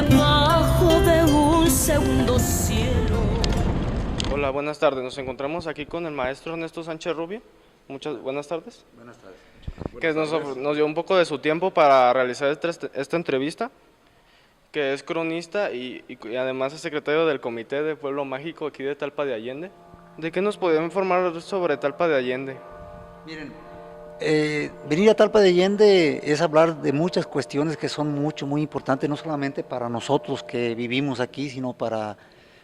debajo de un segundo cielo. Hola, buenas tardes. Nos encontramos aquí con el maestro Ernesto Sánchez Rubio. Muchas buenas tardes. Buenas tardes. Que nos dio un poco de su tiempo para realizar esta entrevista, que es cronista y además es secretario del Comité de Pueblo Mágico aquí de Talpa de Allende. ¿De qué nos podría informar sobre Talpa de Allende? Miren, venir a Talpa de Allende es hablar de muchas cuestiones que son muy importantes, no solamente para nosotros que vivimos aquí, sino para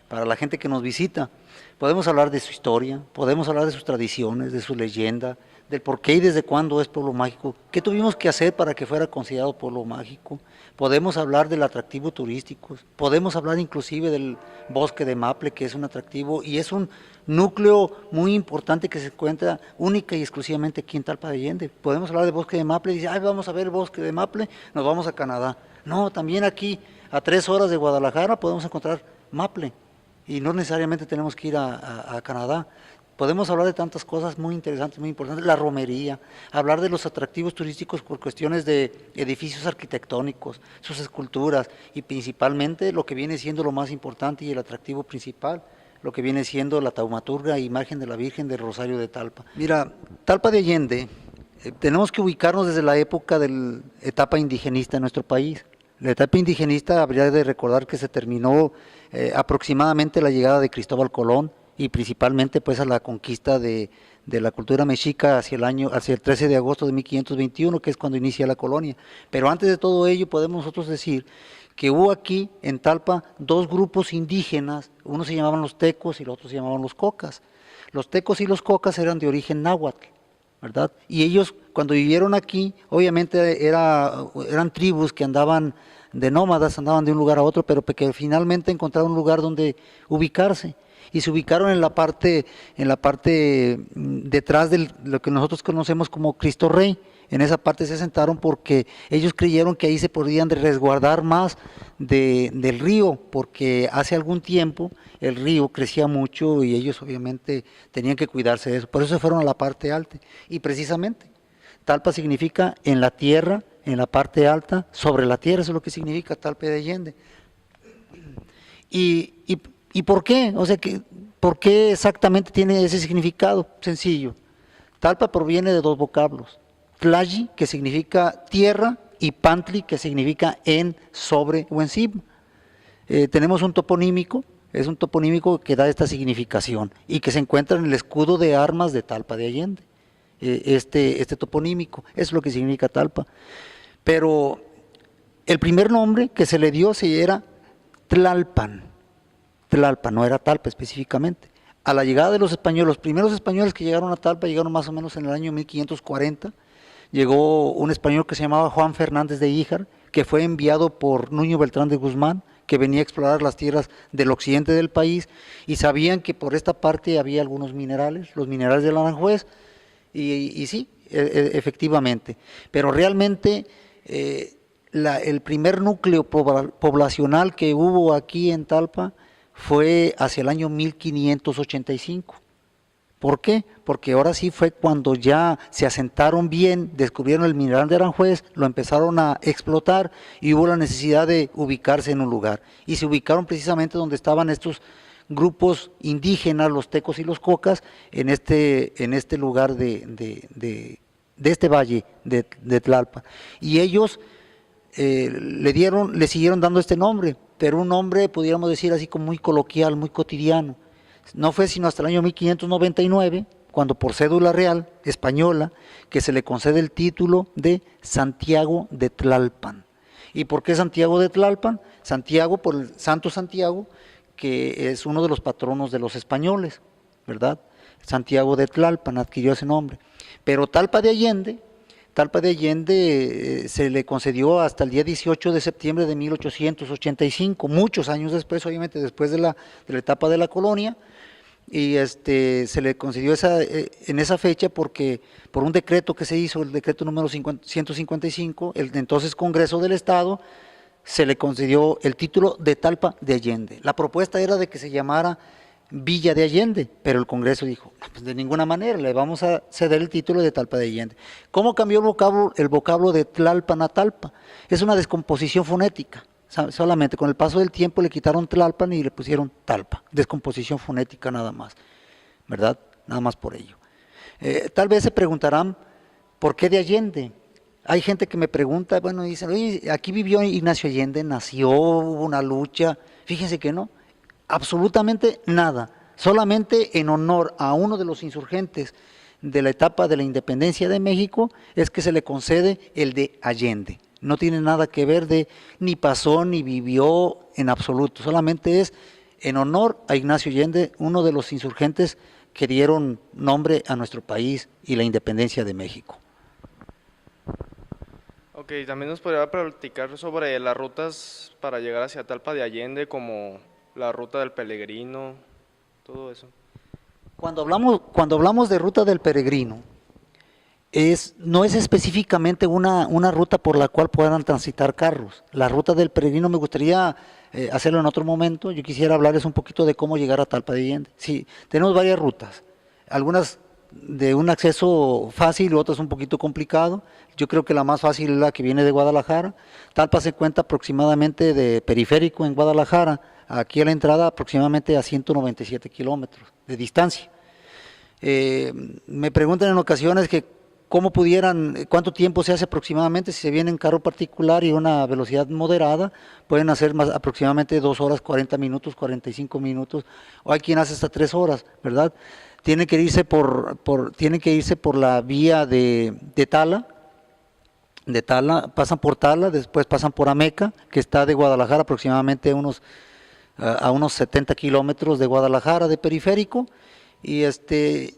la gente que nos visita. Podemos hablar de su historia, podemos hablar de sus tradiciones, de su leyenda, del por qué y desde cuándo es pueblo mágico, qué tuvimos que hacer para que fuera considerado pueblo mágico. Podemos hablar del atractivo turístico, podemos hablar inclusive del bosque de Maple, que es un atractivo y es un núcleo muy importante que se encuentra única y exclusivamente aquí en Talpa de Allende. Podemos hablar del bosque de Maple y decir, ay, vamos a ver el bosque de Maple, nos vamos a Canadá. No, también aquí, a 3 horas de Guadalajara, podemos encontrar Maple y no necesariamente tenemos que ir a Canadá. Podemos hablar de tantas cosas muy interesantes, muy importantes, la romería, hablar de los atractivos turísticos por cuestiones de edificios arquitectónicos, sus esculturas y principalmente lo que viene siendo lo más importante y el atractivo principal, lo que viene siendo la taumaturga e imagen de la Virgen del Rosario de Talpa. Mira, Talpa de Allende, tenemos que ubicarnos desde la época de la etapa indigenista en nuestro país. La etapa indigenista habría de recordar que se terminó aproximadamente la llegada de Cristóbal Colón, y principalmente pues a la conquista de la cultura mexica hacia el 13 de agosto de 1521, que es cuando inicia la colonia. Pero antes de todo ello podemos nosotros decir que hubo aquí en Talpa 2 grupos indígenas, unos se llamaban los tecos y los otros se llamaban los cocas. Los tecos y los cocas eran de origen náhuatl, ¿verdad? Y ellos cuando vivieron aquí, obviamente eran tribus que andaban de nómadas, andaban de un lugar a otro, pero que finalmente encontraron un lugar donde ubicarse. Y se ubicaron en la parte detrás de lo que nosotros conocemos como Cristo Rey. En esa parte se sentaron porque ellos creyeron que ahí se podían resguardar más del río, porque hace algún tiempo el río crecía mucho y ellos obviamente tenían que cuidarse de eso. Por eso se fueron a la parte alta. Y precisamente, Talpa significa en la tierra, en la parte alta, sobre la tierra, eso es lo que significa Talpa de Allende. ¿Y por qué? O sea, ¿por qué exactamente tiene ese significado? Sencillo. Talpa proviene de 2 vocablos. Tlayi, que significa tierra, y Pantli, que significa en, sobre o encima. Tenemos un toponímico, es un toponímico que da esta significación y que se encuentra en el escudo de armas de Talpa de Allende. Este toponímico, es lo que significa Talpa. Pero el primer nombre que se le dio era Tlalpan. Tlalpan, no era Talpa específicamente. A la llegada de los españoles, los primeros españoles que llegaron a Talpa llegaron más o menos en el año 1540. Llegó un español que se llamaba Juan Fernández de Híjar, que fue enviado por Nuño Beltrán de Guzmán, que venía a explorar las tierras del occidente del país, y sabían que por esta parte había algunos minerales, los minerales del Aranjuez, y sí, efectivamente. Pero realmente el primer núcleo poblacional que hubo aquí en Talpa fue hacia el año 1585. ¿Por qué? Porque ahora sí fue cuando ya se asentaron bien, descubrieron el mineral de Aranjuez, lo empezaron a explotar y hubo la necesidad de ubicarse en un lugar. Y se ubicaron precisamente donde estaban estos grupos indígenas, los tecos y los cocas, en este lugar de este valle de Tlalpa. Y ellos le siguieron dando este nombre, pero un nombre, pudiéramos decir así como muy coloquial, muy cotidiano. No fue sino hasta el año 1599, cuando por cédula real española, que se le concede el título de Santiago de Tlalpan. ¿Y por qué Santiago de Tlalpan? Santiago por el Santo Santiago, que es uno de los patronos de los españoles, ¿verdad? Santiago de Tlalpan adquirió ese nombre. Pero Talpa de Allende se le concedió hasta el día 18 de septiembre de 1885, muchos años después, obviamente después de la etapa de la colonia, y se le concedió en esa fecha porque por un decreto que se hizo, el decreto número 155, el entonces Congreso del Estado, se le concedió el título de Talpa de Allende. La propuesta era de que se llamara Villa de Allende, pero el Congreso dijo, pues de ninguna manera, le vamos a ceder el título de Talpa de Allende. ¿Cómo cambió el vocablo de Tlalpan a Talpa? Es una descomposición fonética. solamente con el paso del tiempo le quitaron Tlalpan y le pusieron Talpa, descomposición fonética nada más, ¿verdad? Nada más por ello. Tal vez se preguntarán, ¿por qué de Allende? Hay gente que me pregunta, bueno, dicen, oye, aquí vivió Ignacio Allende, nació, hubo una lucha. Fíjense que no, absolutamente nada, solamente en honor a uno de los insurgentes de la etapa de la independencia de México es que se le concede el de Allende. No tiene nada que ver de ni pasó ni vivió en absoluto, solamente es en honor a Ignacio Allende, uno de los insurgentes que dieron nombre a nuestro país y la independencia de México. Ok, también nos podría platicar sobre las rutas para llegar hacia Talpa de Allende, como la ruta del Peregrino, todo eso. Cuando hablamos de ruta del peregrino, no es específicamente una ruta por la cual puedan transitar carros. La ruta del peregrino me gustaría hacerlo en otro momento. Yo quisiera hablarles un poquito de cómo llegar a Talpa de Allende. Sí, tenemos varias rutas, algunas de un acceso fácil y otras un poquito complicado. Yo creo que la más fácil es la que viene de Guadalajara. Talpa se cuenta aproximadamente de periférico en Guadalajara, aquí a la entrada aproximadamente a 197 kilómetros de distancia. Me preguntan en ocasiones que cuánto tiempo se hace aproximadamente si se viene en carro particular y una velocidad moderada, pueden hacer aproximadamente 2 horas, 40 minutos, 45 minutos, o hay quien hace hasta 3 horas, ¿verdad? Tienen que irse por la vía de Tala, pasan por Tala, después pasan por Ameca, que está de Guadalajara aproximadamente a unos 70 kilómetros de Guadalajara de periférico, y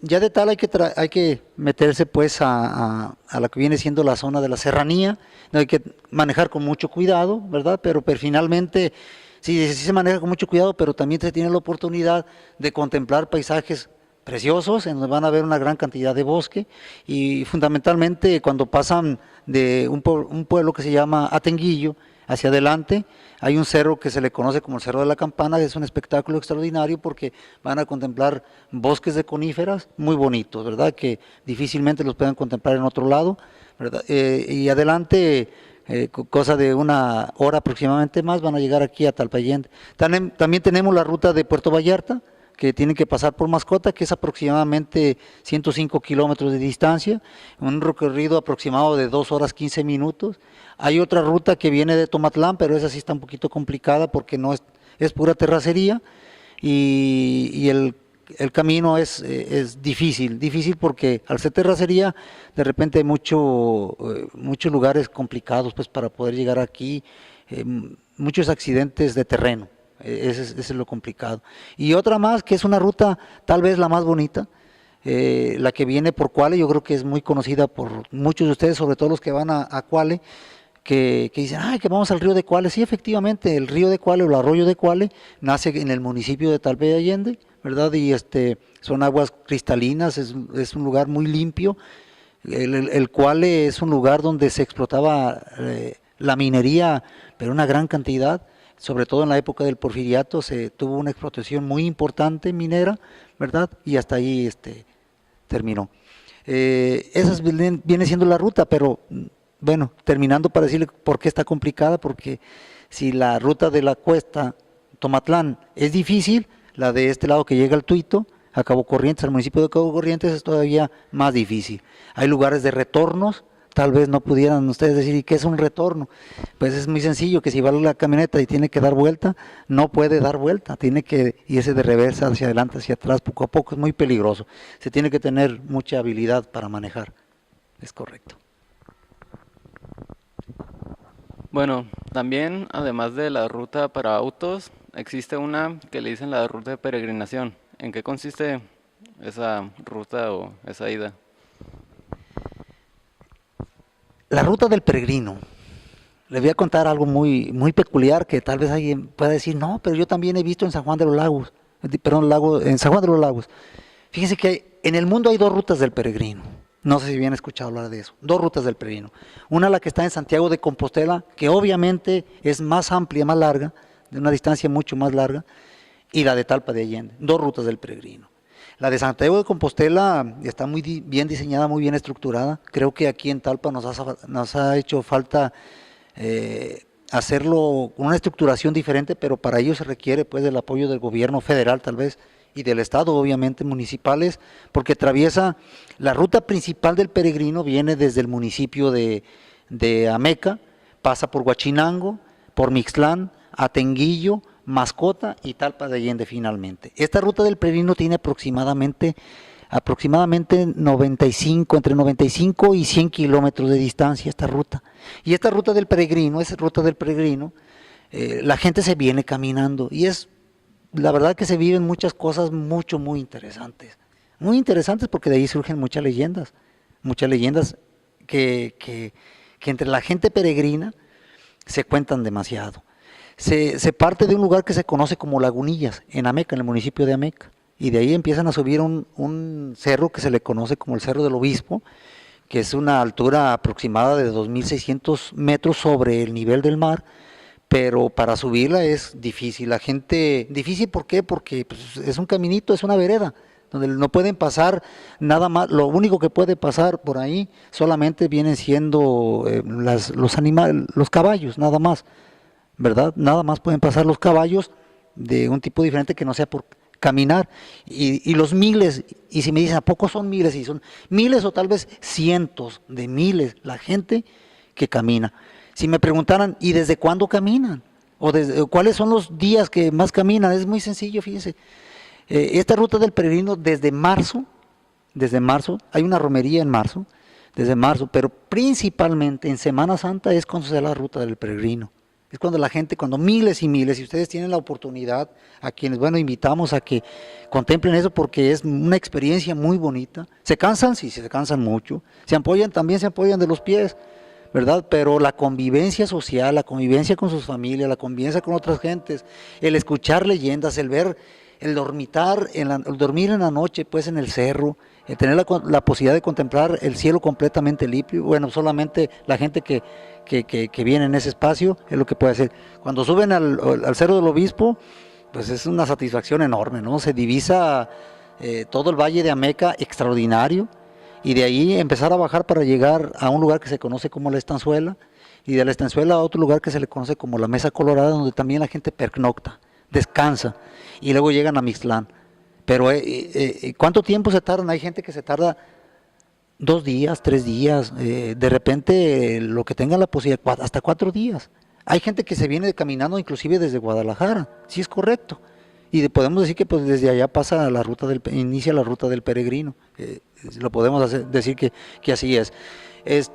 ya de Tala hay que meterse pues a la que viene siendo la zona de la serranía, no hay que manejar con mucho cuidado, ¿verdad? Pero finalmente sí se maneja con mucho cuidado, pero también se tiene la oportunidad de contemplar paisajes preciosos, en donde van a ver una gran cantidad de bosque, y fundamentalmente cuando pasan de un pueblo que se llama Atenguillo hacia adelante, hay un cerro que se le conoce como el Cerro de la Campana, que es un espectáculo extraordinario porque van a contemplar bosques de coníferas muy bonitos, ¿verdad? Que difícilmente los pueden contemplar en otro lado, ¿verdad? Y adelante, cosa de 1 hora aproximadamente más, van a llegar aquí a Talpa de Allende. También tenemos la ruta de Puerto Vallarta, que tienen que pasar por Mascota, que es aproximadamente 105 kilómetros de distancia, un recorrido aproximado de 2 horas 15 minutos. Hay otra ruta que viene de Tomatlán, pero esa sí está un poquito complicada porque no es pura terracería, y el camino es difícil porque al ser terracería de repente hay muchos lugares complicados pues para poder llegar aquí, muchos accidentes de terreno. Ese es lo complicado. Y otra más, que es una ruta tal vez la más bonita, la que viene por Cuale, yo creo que es muy conocida por muchos de ustedes, sobre todo los que van a Cuale, que dicen, que vamos al río de Cuale. Sí, efectivamente, el río de Cuale o el arroyo de Cuale nace en el municipio de Talpa de Allende, ¿verdad? Y son aguas cristalinas, es un lugar muy limpio. El Cuale es un lugar donde se explotaba la minería, pero una gran cantidad. Sobre todo en la época del Porfiriato se tuvo una explotación muy importante minera, ¿verdad? Y hasta ahí terminó. Esa viene siendo la ruta, pero bueno, terminando para decirle por qué está complicada, porque si la ruta de la cuesta Tomatlán es difícil, la de este lado que llega al Tuito, a Cabo Corrientes, al municipio de Cabo Corrientes, es todavía más difícil. Hay lugares de retornos. Tal vez no pudieran ustedes decir, ¿y qué es un retorno? Pues es muy sencillo, que si va la camioneta y tiene que dar vuelta, no puede dar vuelta, tiene que irse de reversa, hacia adelante, hacia atrás, poco a poco, es muy peligroso. Se tiene que tener mucha habilidad para manejar, es correcto. Bueno, también, además de la ruta para autos, existe una que le dicen la ruta de peregrinación. ¿En qué consiste esa ruta o esa ida? La ruta del peregrino, les voy a contar algo muy, muy peculiar que tal vez alguien pueda decir, no, pero yo también he visto en San Juan de los Lagos, en San Juan de los Lagos. Fíjense que en el mundo hay 2 rutas del peregrino, no sé si bien escuchado hablar de eso, 2 rutas del peregrino. Una la que está en Santiago de Compostela, que obviamente es más amplia, más larga, de una distancia mucho más larga, y la de Talpa de Allende, 2 rutas del peregrino. La de Santiago de Compostela está muy bien diseñada, muy bien estructurada. Creo que aquí en Talpa nos ha hecho falta hacerlo con una estructuración diferente, pero para ello se requiere pues del apoyo del gobierno federal tal vez y del estado, obviamente municipales, porque atraviesa la ruta principal del peregrino, viene desde el municipio de Ameca, pasa por Huachinango, por Mixtlán, Atenguillo, Mascota y Talpa de Allende finalmente. Esta ruta del peregrino tiene aproximadamente 95, entre 95 y 100 kilómetros de distancia esta ruta. Y esta ruta del peregrino, la gente se viene caminando y es la verdad que se viven muchas cosas muy interesantes. Muy interesantes porque de ahí surgen muchas leyendas que entre la gente peregrina se cuentan demasiado. Se parte de un lugar que se conoce como Lagunillas, en Ameca, en el municipio de Ameca, y de ahí empiezan a subir un cerro que se le conoce como el Cerro del Obispo, que es una altura aproximada de 2.600 metros sobre el nivel del mar, pero para subirla es difícil. Difícil ¿por qué? Porque pues, es un caminito, es una vereda, donde no pueden pasar nada más, lo único que puede pasar por ahí solamente vienen siendo los caballos, nada más, ¿verdad? Nada más pueden pasar los caballos de un tipo diferente que no sea por caminar, y los miles, y si me dicen, ¿a poco son miles? Y son miles o tal vez cientos de miles la gente que camina. Si me preguntaran, ¿y desde cuándo caminan? ¿Cuáles son los días que más caminan? Es muy sencillo, fíjense. Esta ruta del peregrino desde marzo, hay una romería en marzo, desde marzo, pero principalmente en Semana Santa es cuando se da la ruta del peregrino. Es cuando la gente, cuando miles y miles, y ustedes tienen la oportunidad, a quienes, bueno, invitamos a que contemplen eso porque es una experiencia muy bonita. ¿Se cansan? Sí, se cansan mucho. También se apoyan de los pies, ¿verdad? Pero la convivencia social, la convivencia con sus familias, la convivencia con otras gentes, el escuchar leyendas, el ver, el dormir en la noche, pues en el cerro, el tener la posibilidad de contemplar el cielo completamente limpio, bueno, solamente la gente que viene en ese espacio es lo que puede hacer. Cuando suben al Cerro del Obispo, pues es una satisfacción enorme, ¿no? Se divisa todo el Valle de Ameca, extraordinario, y de ahí empezar a bajar para llegar a un lugar que se conoce como La Estanzuela, y de La Estanzuela a otro lugar que se le conoce como la Mesa Colorada, donde también la gente pernocta, descansa, y luego llegan a Mixtlán. Pero ¿cuánto tiempo se tardan? Hay gente que se tarda 2 días, 3 días, de repente lo que tengan la posibilidad, hasta 4 días. Hay gente que se viene caminando inclusive desde Guadalajara, sí es correcto. Y podemos decir que pues desde allá inicia la ruta del peregrino. Lo podemos decir que así es.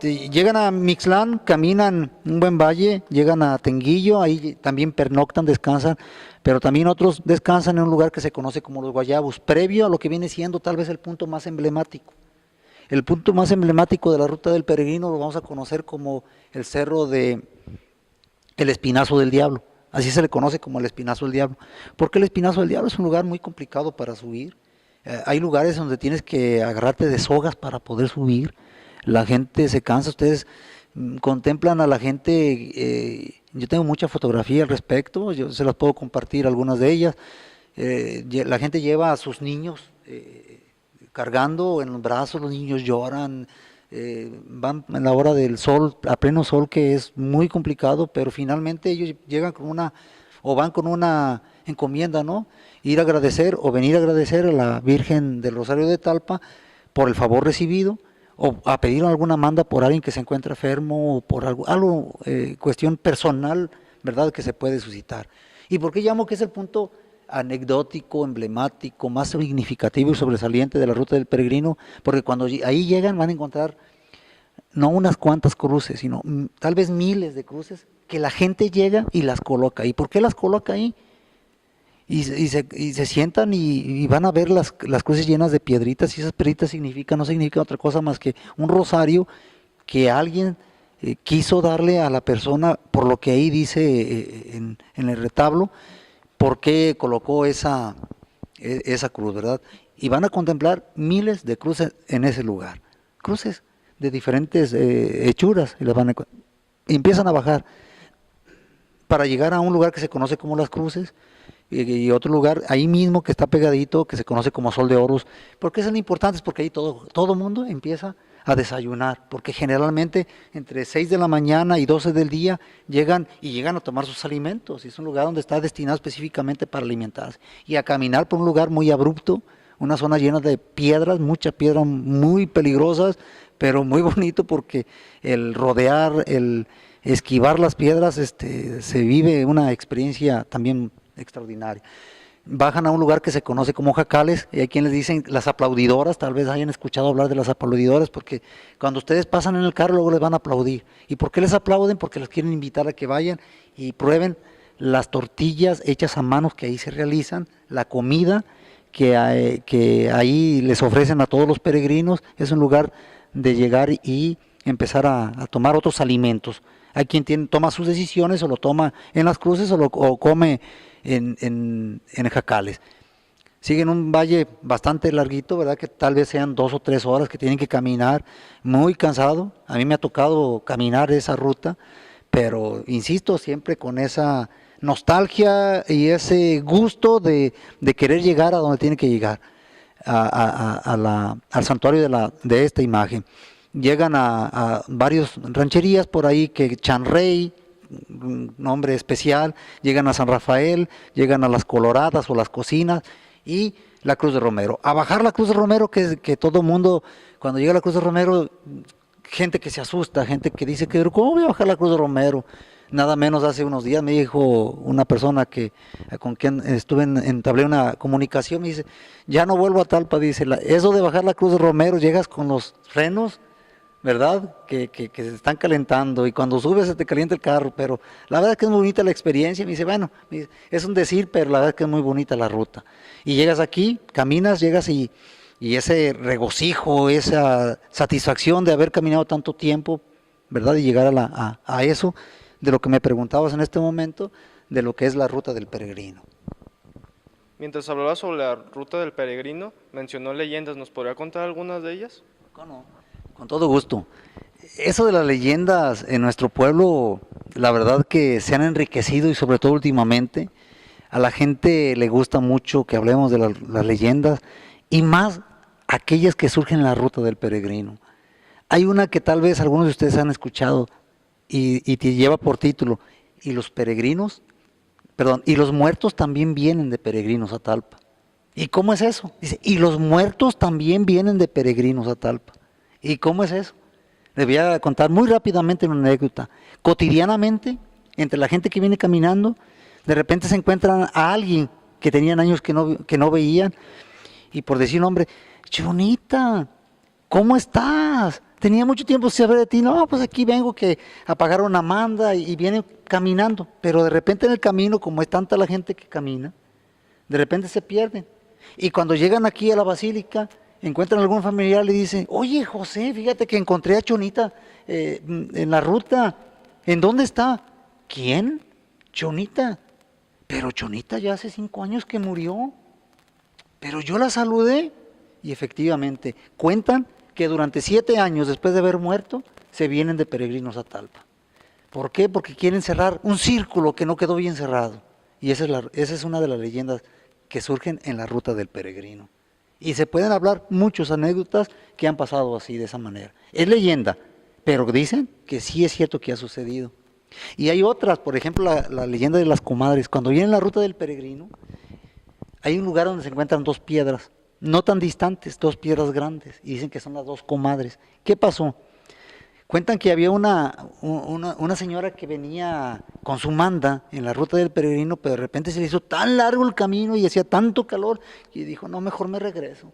Llegan a Mixtlán, caminan un buen valle, llegan a Tenguillo, ahí también pernoctan, descansan, pero también otros descansan en un lugar que se conoce como Los Guayabos, previo a lo que viene siendo tal vez el punto más emblemático. El punto más emblemático de la ruta del peregrino lo vamos a conocer como el cerro de El Espinazo del Diablo. Así se le conoce como el Espinazo del Diablo. Porque el Espinazo del Diablo es un lugar muy complicado para subir. Hay lugares donde tienes que agarrarte de sogas para poder subir. La gente se cansa. Ustedes contemplan a la gente. Yo tengo mucha fotografía al respecto. Yo se las puedo compartir, algunas de ellas. La gente lleva a sus niños cargando en los brazos, los niños lloran, van en la hora del sol, a pleno sol, que es muy complicado, pero finalmente ellos llegan van con una encomienda, ¿no? Ir a agradecer o venir a agradecer a la Virgen del Rosario de Talpa por el favor recibido, o a pedir alguna manda por alguien que se encuentra enfermo, o por algo cuestión personal, ¿verdad?, que se puede suscitar. ¿Y por qué llamo que es el punto anecdótico, emblemático, más significativo y sobresaliente de la ruta del peregrino? Porque cuando ahí llegan van a encontrar no unas cuantas cruces, sino tal vez miles de cruces que la gente llega y las coloca. ¿Y por qué las coloca ahí? Y se sientan y van a ver las cruces llenas de piedritas, y esas piedritas no significan otra cosa más que un rosario que alguien quiso darle a la persona, por lo que ahí dice en el retablo, por qué colocó esa cruz, ¿verdad? Y van a contemplar miles de cruces en ese lugar, cruces de diferentes hechuras, y empiezan a bajar para llegar a un lugar que se conoce como Las Cruces, y otro lugar ahí mismo que está pegadito, que se conoce como Sol de Oros. ¿Por qué son importantes? Porque ahí todo mundo empieza a desayunar, porque generalmente entre 6 de la mañana y 12 del día llegan a tomar sus alimentos, y es un lugar donde está destinado específicamente para alimentarse, y a caminar por un lugar muy abrupto, una zona llena de piedras, muchas piedras muy peligrosas, pero muy bonito porque el rodear, el esquivar las piedras, se vive una experiencia también extraordinaria. Bajan a un lugar que se conoce como Jacales, y hay quienes dicen las aplaudidoras, tal vez hayan escuchado hablar de las aplaudidoras, porque cuando ustedes pasan en el carro luego les van a aplaudir. ¿Y por qué les aplauden? Porque les quieren invitar a que vayan y prueben las tortillas hechas a manos que ahí se realizan, la comida que ahí les ofrecen a todos los peregrinos. Es un lugar de llegar y empezar a tomar otros alimentos. Hay quien toma sus decisiones, o lo toma en las cruces o come en Jacales. Siguen un valle bastante larguito, ¿verdad? Que tal vez sean 2 o 3 horas que tienen que caminar, muy cansado. A mí me ha tocado caminar esa ruta, pero insisto, siempre con esa nostalgia y ese gusto de querer llegar a donde tiene que llegar, al santuario de esta imagen. Llegan a varias rancherías por ahí, que Chanrey, un nombre especial, llegan a San Rafael, llegan a las Coloradas o las Cocinas y la Cruz de Romero. A bajar la Cruz de Romero, que todo mundo, cuando llega a la Cruz de Romero, gente que se asusta, gente que dice que ¿cómo voy a bajar la Cruz de Romero? Nada menos hace unos días me dijo una persona con quien entablé una comunicación, me dice, ya no vuelvo a Talpa, dice, eso de bajar la Cruz de Romero, llegas con los frenos, ¿verdad? Que se están calentando, y cuando subes se te calienta el carro, pero la verdad es que es muy bonita la experiencia. Me dice, bueno, es un decir, pero la verdad es que es muy bonita la ruta. Y llegas aquí, caminas, llegas y ese regocijo, esa satisfacción de haber caminado tanto tiempo, ¿verdad? Y llegar a eso, de lo que me preguntabas en este momento, de lo que es la ruta del peregrino. Mientras hablaba sobre la ruta del peregrino, mencionó leyendas. ¿Nos podría contar algunas de ellas? ¿Cómo? Con todo gusto. Eso de las leyendas en nuestro pueblo, la verdad que se han enriquecido, y sobre todo últimamente, a la gente le gusta mucho que hablemos de las leyendas, y más aquellas que surgen en la ruta del peregrino. Hay una que tal vez algunos de ustedes han escuchado y te lleva por título, y los muertos también vienen de peregrinos a Talpa. ¿Y cómo es eso? Dice, y los muertos también vienen de peregrinos a Talpa. ¿Y cómo es eso? Les voy a contar muy rápidamente una anécdota. Cotidianamente, entre la gente que viene caminando, de repente se encuentran a alguien que tenían años que no veían, y por decir un nombre, Chonita, ¿cómo estás? Tenía mucho tiempo sin saber de ti. No, pues aquí vengo a pagar una manda, y vienen caminando, pero de repente en el camino, como es tanta la gente que camina, de repente se pierden. Y cuando llegan aquí a la basílica, encuentran a algún familiar y le dicen, oye José, fíjate que encontré a Chonita en la ruta. ¿En dónde está? ¿Quién? Chonita. Pero Chonita ya hace 5 años que murió. Pero yo la saludé. Y efectivamente, cuentan que durante 7 años después de haber muerto, se vienen de peregrinos a Talpa. ¿Por qué? Porque quieren cerrar un círculo que no quedó bien cerrado. Y esa es una de las leyendas que surgen en la ruta del peregrino. Y se pueden hablar muchas anécdotas que han pasado así, de esa manera. Es leyenda, pero dicen que sí es cierto que ha sucedido. Y hay otras, por ejemplo, la leyenda de las comadres. Cuando vienen la ruta del peregrino, hay un lugar donde se encuentran 2 piedras, no tan distantes, 2 piedras grandes, y dicen que son las 2 comadres. ¿Qué pasó? Cuentan que había una señora que venía con su manda en la ruta del peregrino, pero de repente se le hizo tan largo el camino y hacía tanto calor, y dijo, no, mejor me regreso.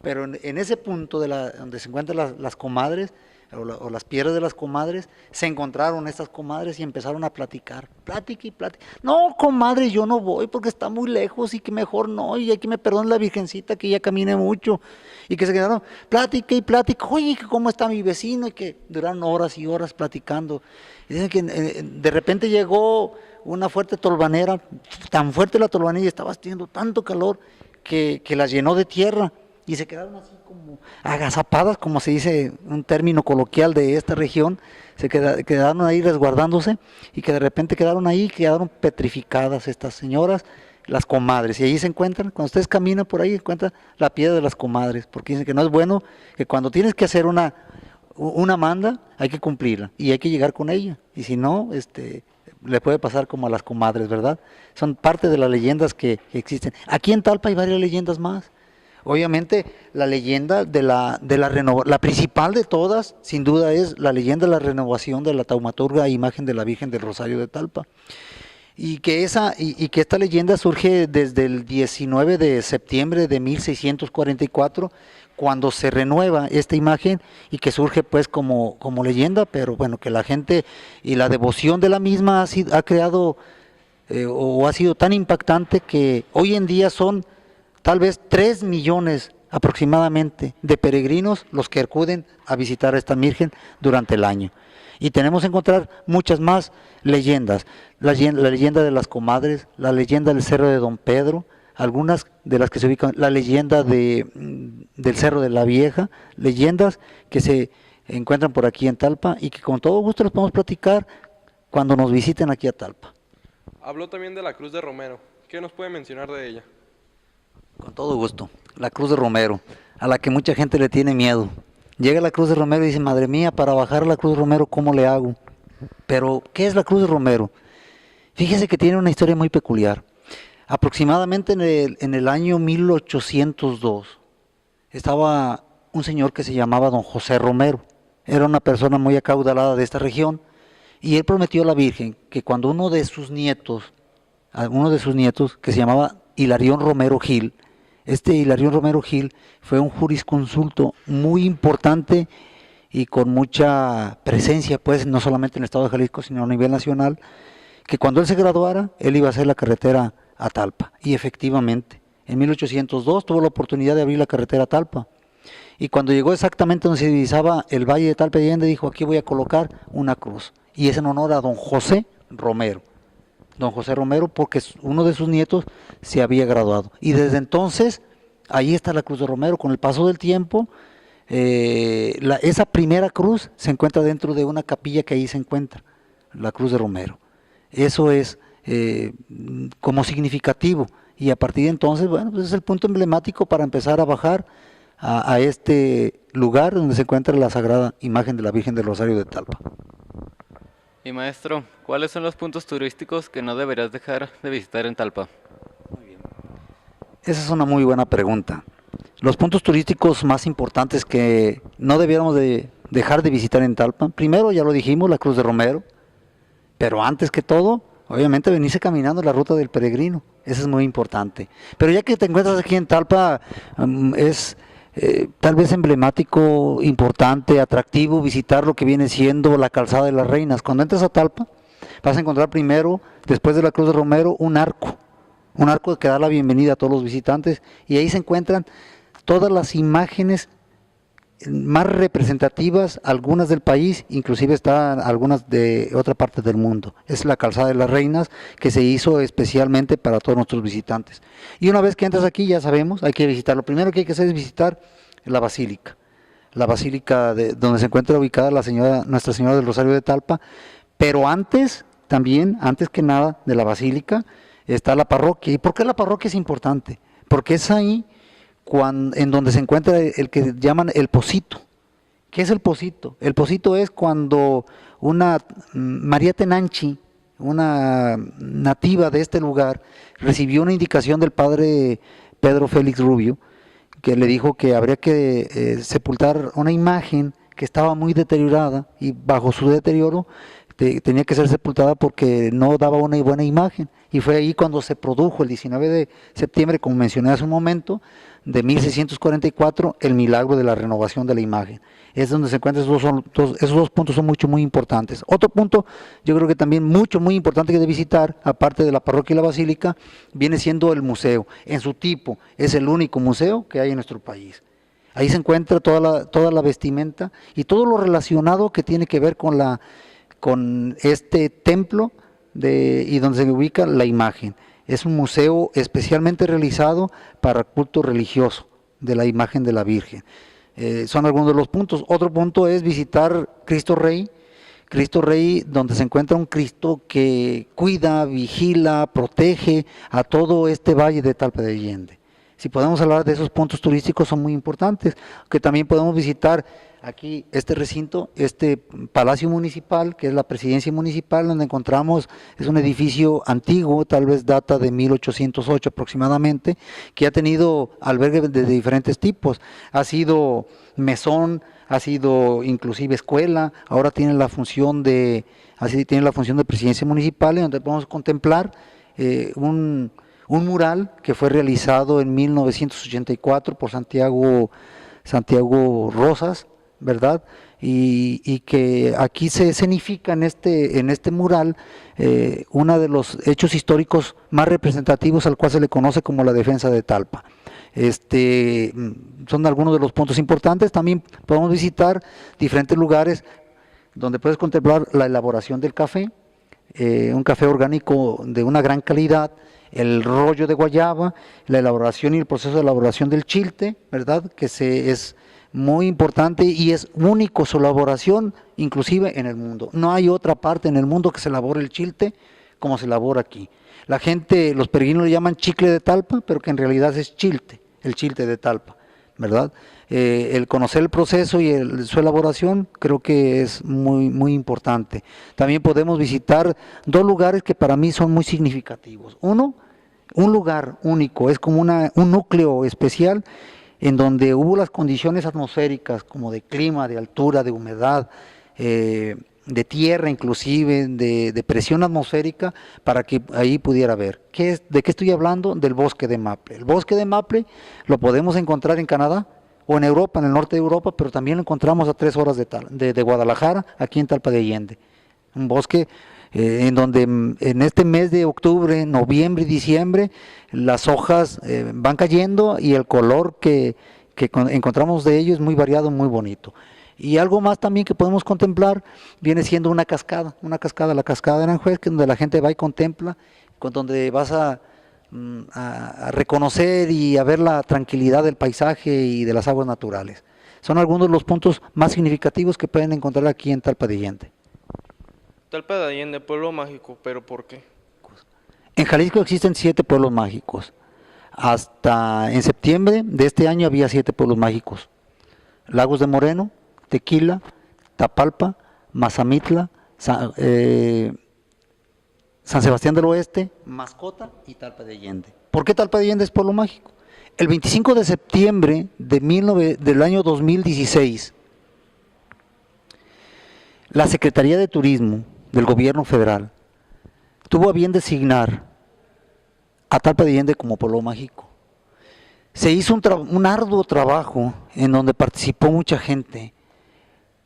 Pero en ese punto donde se encuentran las comadres, o las piedras de las comadres, se encontraron estas comadres y empezaron a platicar, plática y plática. No, comadre, yo no voy porque está muy lejos, y que mejor no, y que me perdone la virgencita que ya camine mucho. Y que se quedaron plática y plática, oye, ¿cómo está mi vecino? Y que duraron horas y horas platicando. Y dicen que de repente llegó una fuerte tolvanera, tan fuerte la tolvanera, y estaba haciendo tanto calor que las llenó de tierra. Y se quedaron así como agazapadas, como se dice un término coloquial de esta región, se quedaron ahí resguardándose, y que de repente quedaron petrificadas estas señoras, las comadres. Y ahí se encuentran, cuando ustedes caminan por ahí, encuentran la piedra de las comadres, porque dicen que no es bueno, que cuando tienes que hacer una una manda, hay que cumplirla y hay que llegar con ella. Y si no, le puede pasar como a las comadres, ¿verdad? Son parte de las leyendas que existen. Aquí en Talpa hay varias leyendas más. Obviamente la leyenda la principal de todas, sin duda, es la leyenda de la renovación de la taumaturga imagen de la Virgen del Rosario de Talpa. Y que esta leyenda surge desde el 19 de septiembre de 1644, cuando se renueva esta imagen y que surge pues como leyenda, pero bueno, que la gente y la devoción de la misma ha creado o ha sido tan impactante que hoy en día son tal vez 3 millones aproximadamente de peregrinos los que acuden a visitar a esta Virgen durante el año. Y tenemos que encontrar muchas más leyendas, la leyenda de las comadres, la leyenda del Cerro de Don Pedro, algunas de las que se ubican, la leyenda del Cerro de la Vieja, leyendas que se encuentran por aquí en Talpa y que con todo gusto les podemos platicar cuando nos visiten aquí a Talpa. Habló también de la Cruz de Romero. ¿Qué nos puede mencionar de ella? Con todo gusto, la Cruz de Romero, a la que mucha gente le tiene miedo. Llega la Cruz de Romero y dice, madre mía, para bajar la Cruz de Romero, ¿cómo le hago? Pero, ¿qué es la Cruz de Romero? Fíjese que tiene una historia muy peculiar. Aproximadamente en el año 1802, estaba un señor que se llamaba don José Romero. Era una persona muy acaudalada de esta región, y él prometió a la Virgen que cuando uno de sus nietos, que se llamaba Hilarión Romero Gil, Hilarión Romero Gil fue un jurisconsulto muy importante y con mucha presencia, pues, no solamente en el estado de Jalisco, sino a nivel nacional, que cuando él se graduara, él iba a hacer la carretera a Talpa. Y efectivamente, en 1802 tuvo la oportunidad de abrir la carretera a Talpa. Y cuando llegó exactamente donde se divisaba el valle de Talpa de Allende, dijo, aquí voy a colocar una cruz. Y es en honor a don José Romero. Don José Romero, porque uno de sus nietos se había graduado. Y desde entonces, ahí está la Cruz de Romero. Con el paso del tiempo, esa primera cruz se encuentra dentro de una capilla que ahí se encuentra, la Cruz de Romero. Eso es como significativo. Y a partir de entonces, bueno, pues es el punto emblemático para empezar a bajar a este lugar donde se encuentra la sagrada imagen de la Virgen del Rosario de Talpa. Y maestro, ¿cuáles son los puntos turísticos que no deberías dejar de visitar en Talpa? Esa es una muy buena pregunta. Los puntos turísticos más importantes que no debiéramos de dejar de visitar en Talpa, primero ya lo dijimos, la Cruz de Romero, pero antes que todo, obviamente venirse caminando la ruta del peregrino, eso es muy importante. Pero ya que te encuentras aquí en Talpa, es tal vez emblemático, importante, atractivo visitar lo que viene siendo la Calzada de las Reinas. Cuando entres a Talpa, vas a encontrar primero, después de la Cruz de Romero, un arco que da la bienvenida a todos los visitantes, y ahí se encuentran todas las imágenes más representativas, algunas del país, inclusive están algunas de otra parte del mundo. Es la Calzada de las Reinas, que se hizo especialmente para todos nuestros visitantes. Y una vez que entras aquí, ya sabemos, hay que visitar. Lo primero que hay que hacer es visitar la basílica donde se encuentra ubicada Nuestra Señora del Rosario de Talpa. Pero antes que nada de la basílica, está la parroquia. ¿Y por qué la parroquia es importante? Porque es ahí en donde se encuentra el que llaman el pocito. ¿Qué es el pocito? El pocito es cuando una María Tenanchi, una nativa de este lugar, recibió una indicación del padre Pedro Félix Rubio, que le dijo que habría que sepultar una imagen que estaba muy deteriorada, y bajo su deterioro tenía que ser sepultada porque no daba una buena imagen. Y fue ahí cuando se produjo el 19 de septiembre, como mencioné hace un momento, de 1644, el milagro de la renovación de la imagen. Es donde se encuentran esos dos puntos, son muy importantes. Otro punto, yo creo que también muy importante que de visitar, aparte de la parroquia y la basílica, viene siendo el museo. En su tipo, es el único museo que hay en nuestro país. Ahí se encuentra toda la vestimenta y todo lo relacionado que tiene que ver con este templo y donde se ubica la imagen. Es un museo especialmente realizado para culto religioso de la imagen de la Virgen. Son algunos de los puntos. Otro punto es visitar Cristo Rey, donde se encuentra un Cristo que cuida, vigila, protege a todo este valle de Talpa de Allende. Si podemos hablar de esos puntos turísticos, son muy importantes, que también podemos visitar aquí este recinto, este Palacio Municipal, que es la Presidencia Municipal, donde encontramos, es un edificio antiguo, tal vez data de 1808 aproximadamente, que ha tenido albergues de diferentes tipos, ha sido mesón, ha sido inclusive escuela, ahora tiene la función de, así tiene la función de Presidencia Municipal, en donde podemos contemplar un mural que fue realizado en 1984 por Santiago Rosas, ¿verdad? Y que aquí se escenifica en este mural uno de los hechos históricos más representativos al cual se le conoce como la defensa de Talpa. Son algunos de los puntos importantes. También podemos visitar diferentes lugares donde puedes contemplar la elaboración del café, un café orgánico de una gran calidad, el rollo de guayaba, la elaboración y el proceso de elaboración del chilte, ¿verdad? Que es muy importante y es único su elaboración, inclusive en el mundo. No hay otra parte en el mundo que se elabore el chilte como se elabora aquí. La gente, los peregrinos le llaman chicle de Talpa, pero que en realidad es chilte, el chilte de Talpa, ¿verdad? El conocer el proceso y su elaboración creo que es muy, muy importante. También podemos visitar dos lugares que para mí son muy significativos. Uno, un lugar único, es como un núcleo especial en donde hubo las condiciones atmosféricas como de clima, de altura, de humedad, de tierra inclusive, de presión atmosférica, para que ahí pudiera ver. ¿De qué estoy hablando? Del bosque de Maple. El bosque de Maple lo podemos encontrar en Canadá o en Europa, en el norte de Europa, pero también lo encontramos a 3 horas de Guadalajara, aquí en Talpa de Allende. Un bosque en donde en este mes de octubre, noviembre y diciembre, las hojas van cayendo y el color que encontramos de ellos es muy variado, muy bonito. Y algo más también que podemos contemplar viene siendo la cascada de Aranjuez, que donde la gente va y contempla, donde vas a reconocer y a ver la tranquilidad del paisaje y de las aguas naturales. Son algunos de los puntos más significativos que pueden encontrar aquí en Talpa de Allende. Talpa de Allende, pueblo mágico, ¿pero por qué? En Jalisco existen 7 pueblos mágicos. Hasta en septiembre de este año había 7 pueblos mágicos: Lagos de Moreno, Tequila, Tapalpa, Mazamitla, San Sebastián del Oeste, Mascota y Talpa de Allende. ¿Por qué Talpa de Allende es pueblo mágico? El 25 de septiembre del año 2016, la Secretaría de Turismo del Gobierno Federal tuvo a bien designar a Talpa de Allende como pueblo mágico. Se hizo un arduo trabajo en donde participó mucha gente,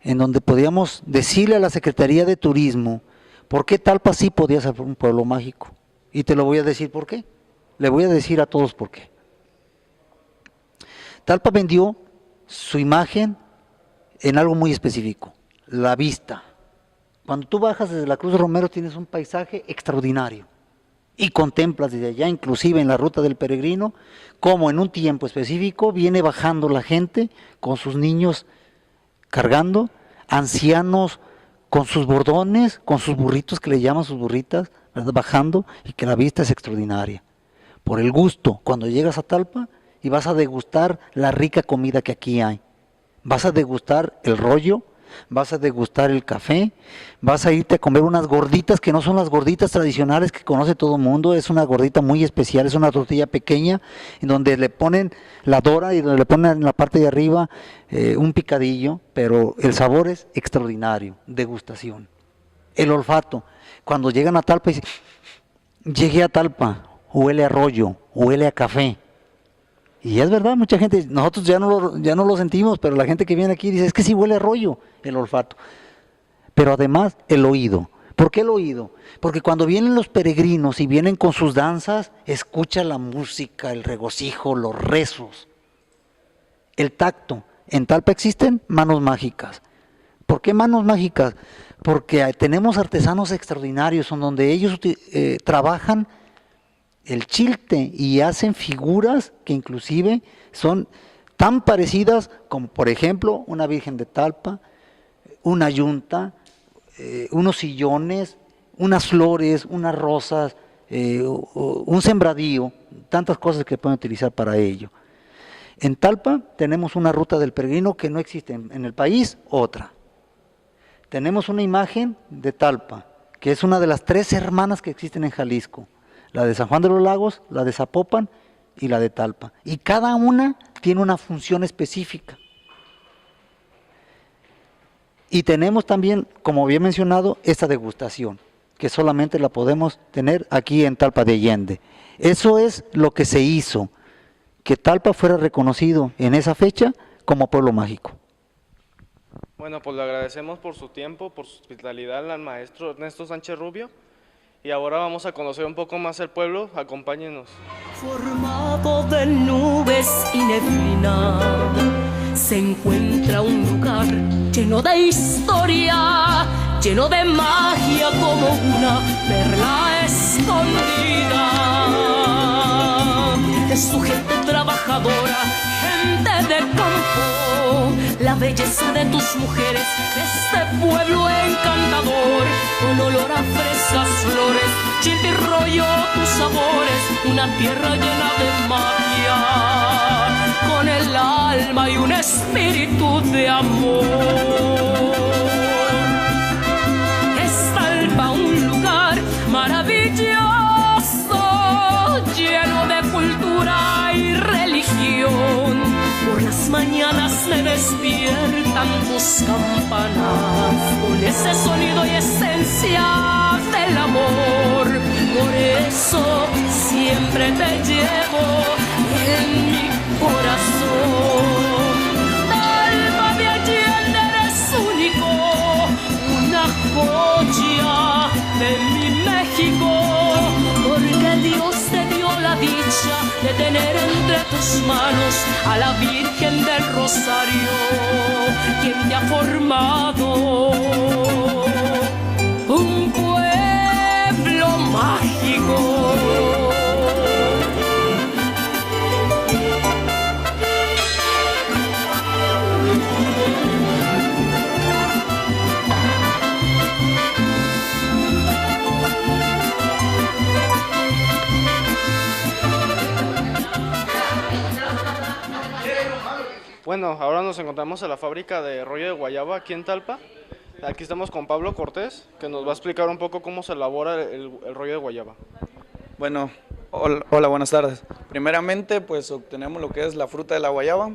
en donde podíamos decirle a la Secretaría de Turismo por qué Talpa sí podía ser un pueblo mágico. Y te lo voy a decir por qué. Le voy a decir a todos por qué. Talpa vendió su imagen en algo muy específico: la vista. Cuando tú bajas desde la Cruz de Romero tienes un paisaje extraordinario y contemplas desde allá, inclusive en la ruta del peregrino, como en un tiempo específico viene bajando la gente con sus niños cargando, ancianos con sus bordones, con sus burritos, que le llaman sus burritas, ¿verdad? Bajando, y que la vista es extraordinaria. Por el gusto, cuando llegas a Talpa y vas a degustar la rica comida que aquí hay, vas a degustar el rollo, vas a degustar el café, vas a irte a comer unas gorditas que no son las gorditas tradicionales que conoce todo el mundo, es una gordita muy especial, es una tortilla pequeña en donde le ponen la dora y donde le ponen en la parte de arriba un picadillo, pero el sabor es extraordinario, degustación. El olfato, cuando llegan a Talpa y dicen, llegué a Talpa, huele a rollo, huele a café. Y es verdad, mucha gente, nosotros ya no lo sentimos, pero la gente que viene aquí dice, es que sí huele a rollo el olfato. Pero además el oído. ¿Por qué el oído? Porque cuando vienen los peregrinos y vienen con sus danzas, escucha la música, el regocijo, los rezos. El tacto. En Talpa existen manos mágicas. ¿Por qué manos mágicas? Porque tenemos artesanos extraordinarios en donde ellos trabajan el chilte y hacen figuras que inclusive son tan parecidas como, por ejemplo, una Virgen de Talpa, una yunta, unos sillones, unas flores, unas rosas, un sembradío, tantas cosas que pueden utilizar para ello. En Talpa tenemos una ruta del peregrino que no existe en el país, otra. Tenemos una imagen de Talpa, que es una de las 3 hermanas que existen en Jalisco, la de San Juan de los Lagos, la de Zapopan y la de Talpa. Y cada una tiene una función específica. Y tenemos también, como había mencionado, esta degustación, que solamente la podemos tener aquí en Talpa de Allende. Eso es lo que se hizo, que Talpa fuera reconocido en esa fecha como pueblo mágico. Bueno, pues le agradecemos por su tiempo, por su hospitalidad al maestro Ernesto Sánchez Rubio. Y ahora vamos a conocer un poco más el pueblo. Acompáñenos. Formado de nubes y neblina, se encuentra un lugar lleno de historia, lleno de magia como una perla escondida. De su gente trabajadora, gente de campo, la belleza de tus mujeres, de este pueblo encantador, con olor a frescas flores, chilpirroyo tus sabores, una tierra llena de magia, con el alma y un espíritu de amor. Es Talpa un lugar maravilloso, lleno de cultura y religión. Por las mañanas me despiertan tus campanas con ese sonido y esencia del amor. Por eso siempre te llevo en mi corazón. Talpa de Allende eres único, una joya de mi México, porque Dios te dio la dicha de tener entre tus manos a la Virgen del Rosario, quien te ha formado un pueblo mágico. Bueno, ahora nos encontramos en la fábrica de rollo de guayaba aquí en Talpa. Aquí estamos con Pablo Cortés, que nos va a explicar un poco cómo se elabora el rollo de guayaba. Bueno, hola, buenas tardes. Primeramente, pues obtenemos lo que es la fruta de la guayaba.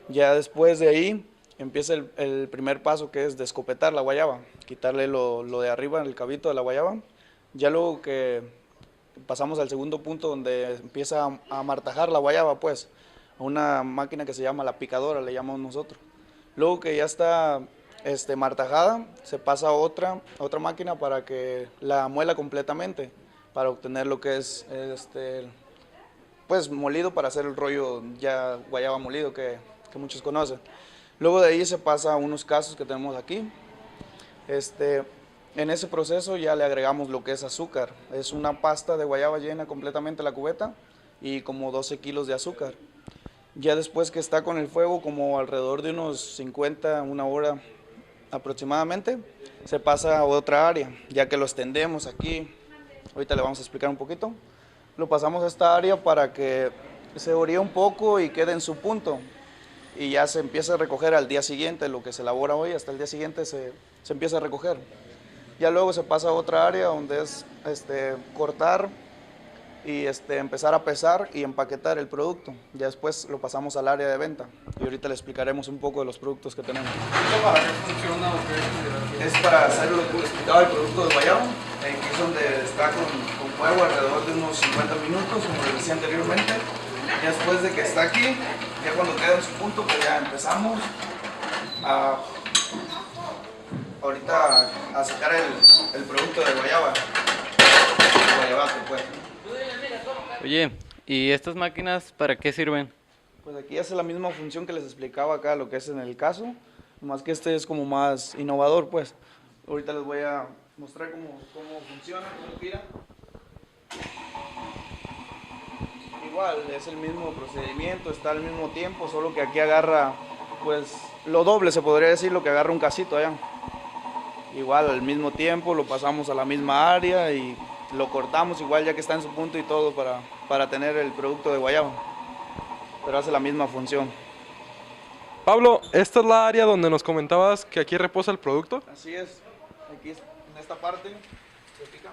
Ya después de ahí empieza el primer paso, que es descopetar la guayaba, quitarle lo de arriba, el cabito de la guayaba. Ya luego que pasamos al segundo punto, donde empieza a amartajar la guayaba, pues, a una máquina que se llama la picadora, le llamamos nosotros. Luego que ya está martajada, se pasa a otra máquina para que la muela completamente, para obtener lo que es pues molido, para hacer el rollo ya guayaba molido que muchos conocen. Luego de ahí se pasa a unos casos que tenemos aquí. En ese proceso ya le agregamos lo que es azúcar. Es una pasta de guayaba llena completamente la cubeta y como 12 kilos de azúcar. Ya después que está con el fuego, como alrededor de unos 50, una hora aproximadamente, se pasa a otra área, ya que lo extendemos aquí. Ahorita le vamos a explicar un poquito. Lo pasamos a esta área para que se oríe un poco y quede en su punto. Y ya se empieza a recoger al día siguiente, lo que se elabora hoy, hasta el día siguiente se empieza a recoger. Ya luego se pasa a otra área donde es cortar y empezar a pesar y empaquetar el producto. Ya después lo pasamos al área de venta y ahorita le explicaremos un poco de los productos que tenemos. ¿Para qué funciona o qué? Es para hacer lo que explicaba el producto de guayaba, que es donde está con fuego alrededor de unos 50 minutos, como les decía anteriormente. Y después de que está aquí, ya cuando queda en su punto, pues ya empezamos ahorita a sacar el producto de guayaba, el guayabate, pues. Oye, ¿y estas máquinas para qué sirven? Pues aquí hace la misma función que les explicaba acá, lo que es en el caso, más que es como más innovador, pues. Ahorita les voy a mostrar cómo funciona, cómo gira. Igual, es el mismo procedimiento, está al mismo tiempo, solo que aquí agarra, pues, lo doble, se podría decir, lo que agarra un casito allá. Igual, al mismo tiempo, lo pasamos a la misma área y lo cortamos igual ya que está en su punto y todo para tener el producto de guayaba, pero hace la misma función. Pablo, esta es la área donde nos comentabas que aquí reposa el producto. Así es, aquí en esta parte, ¿se fija?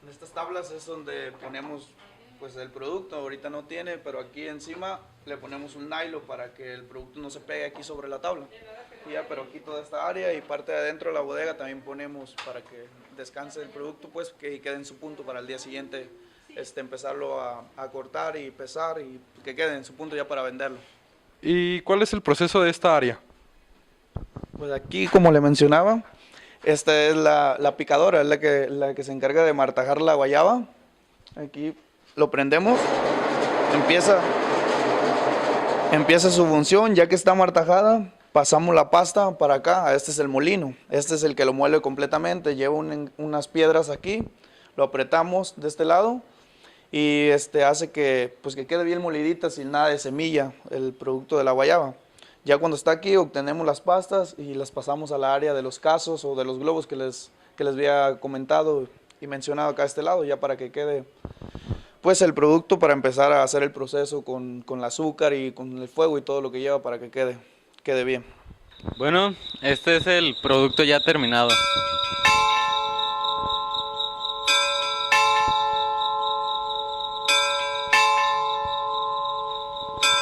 En estas tablas es donde ponemos pues el producto, ahorita no tiene, pero aquí encima le ponemos un nylon para que el producto no se pegue aquí sobre la tabla. Y ya, pero aquí toda esta área y parte de adentro de la bodega también ponemos para que descanse el producto, pues que quede en su punto para el día siguiente empezarlo a cortar y pesar y que quede en su punto ya para venderlo. ¿Y cuál es el proceso de esta área? Pues aquí, como le mencionaba, esta es la picadora, es la que se encarga de martajar la guayaba. Aquí lo prendemos, empieza su función, ya que está martajada, pasamos la pasta para acá, este es el molino, este es el que lo muele completamente, lleva unas piedras aquí, lo apretamos de este lado y hace que, pues que quede bien molidita sin nada de semilla el producto de la guayaba. Ya cuando está aquí obtenemos las pastas y las pasamos a la área de los casos o de los globos que les había comentado y mencionado acá a este lado, ya para que quede pues el producto para empezar a hacer el proceso con el azúcar y con el fuego y todo lo que lleva para que quede bien. Bueno, este es el producto ya terminado.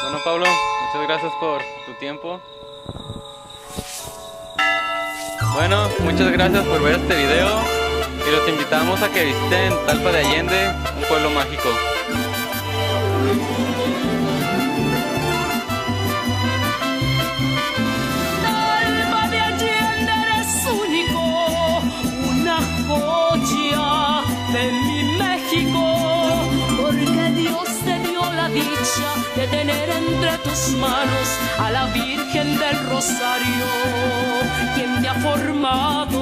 Bueno, Pablo, muchas gracias por tu tiempo. Bueno, muchas gracias por ver este video y los invitamos a que visiten Talpa de Allende, un pueblo mágico. Talpa de Allende eres único, una joya de mi México, porque Dios te dio la dicha de tener entre tus manos a la Virgen del Rosario, quien te ha formado